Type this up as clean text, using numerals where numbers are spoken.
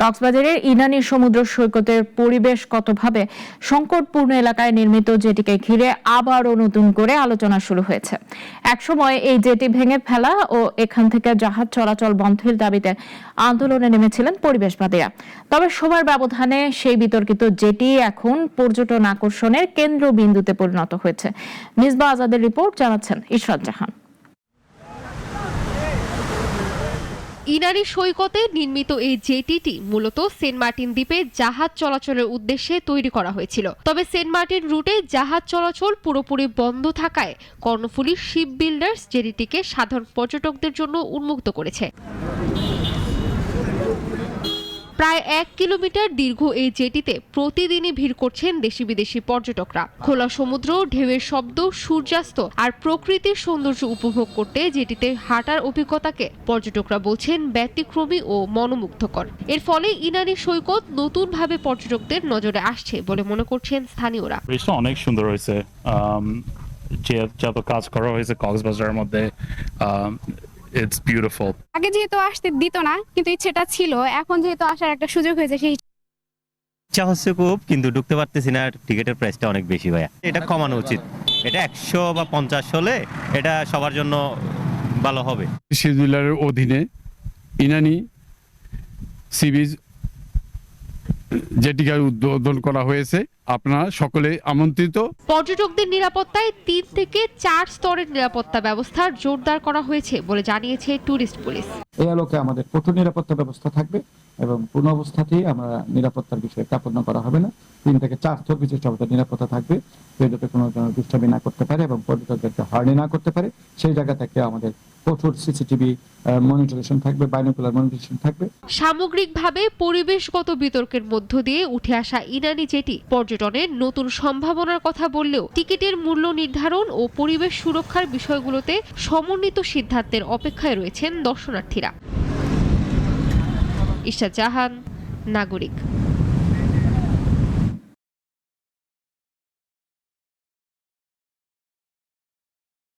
কক্সবাজারের ইনানী সমুদ্র সৈকতের পরিবেশগতভাবে সংকটপূর্ণ এলাকায় নির্মিত জেটিকে ঘিরে আবারও নতুন করে আলোচনা শুরু হয়েছে। একসময় এই জেটি ভেঙে ফেলা ও এখান থেকে জাহাজ চলাচল বন্ধের দাবিতে আন্দোলনে নেমেছিলেন পরিবেশবাদীরা। তবে সময়ের ব্যবধানে সেই বিতর্কিত জেটি এখন পর্যটন আকর্ষণের কেন্দ্রবিন্দুতে পরিণত হয়েছে। মিসবাহ আজাদের রিপোর্ট, জানাচ্ছেন ইশরাত জাহান। ইনানী সৈকতে নির্মিত এই জেটিটি মূলত সেন্ট মার্টিন দ্বীপে জাহাজ চলাচলের উদ্দেশ্যে তৈরি করা হয়েছিল। তবে সেন্ট মার্টিন রুটে জাহাজ চলাচল পুরোপুরি বন্ধ থাকায় কর্ণফুলী শিপ বিল্ডার্স জেটিটিকে সাধারণ পর্যটকদের জন্য উন্মুক্ত করেছে। প্রায় 1 কিলোমিটার দীর্ঘ এই জেটিতে প্রতিদিনই ভিড় করছেন দেশি বিদেশি পর্যটকরা। খোলা সমুদ্র, ঢেউয়ের শব্দ, সূর্যাস্ত আর প্রকৃতির সৌন্দর্য উপভোগ করতে জেটিতে হাঁটার অভিজ্ঞতাকে পর্যটকরা বলছেন ব্যতিক্রমী ও মনোমুগ্ধকর। এর ফলে ইনানী সৈকত নতুনভাবে পর্যটকদের নজরে আসছে বলে মনে করছেন স্থানীয়রা। অনেক সুন্দর হয়েছে, যে যত কাজ করা হয়েছে কক্সবাজারের মধ্যে, ইটস বিউটিফুল। আগে যেহেতু আসতে দিত না, কিন্তু ইচ্ছেটা ছিল, এখন যেহেতু আসার একটা সুযোগ হয়েছে সেই ইচ্ছা হচ্ছে খুব, কিন্তু ঢুকতে পারতেছি না। টিকিটের প্রাইসটা অনেক বেশি ভাইয়া, এটা কমানো উচিত। এটা 100 বা 50 হলে এটা সবার জন্য ভালো হবে। শিডিউলারের অধীনে ইনানী সি বিচ জেটিকে উদ্বোধন করা হয়েছে। আপনারা সকলে আমন্ত্রিত। পর্যটকদের নিরাপত্তায় 3 থেকে 4 স্তরের নিরাপত্তা ব্যবস্থা জোরদার করা হয়েছে বলে জানিয়েছে ট্যুরিস্ট পুলিশ। এই আলোকে আমাদের কঠোর নিরাপত্তা ব্যবস্থা থাকবে এবং কোনো অবস্থাতেই আমরা নিরাপত্তার বিষয়ে কার্পণ্য করা হবে না। 3 থেকে 4 স্তর বিশিষ্ট আমাদের নিরাপত্তা থাকবে, যাতে কোনো দুষ্টামি না করতে পারে এবং পর্যটকদেরকে হয়রানি না করতে পারে। সেই জায়গা থেকে আমাদের কঠোর সিসিটিভি মনিটরেশন থাকবে, বাইনোকুলার মনিটরেশন থাকবে। সামগ্রিকভাবে পরিবেশগত বিতর্কের মধ্য দিয়ে উঠে আসা ইনানী জেটি পর্যটনের নতুন সম্ভাবনার কথা বললেও টিকিটের মূল্য নির্ধারণ ও পরিবেশ সুরক্ষার বিষয়গুলোতে সমন্বিত সিদ্ধান্তের অপেক্ষায় রয়েছেন দর্শনার্থীরা। ইশরাত জাহান, নাগরিক।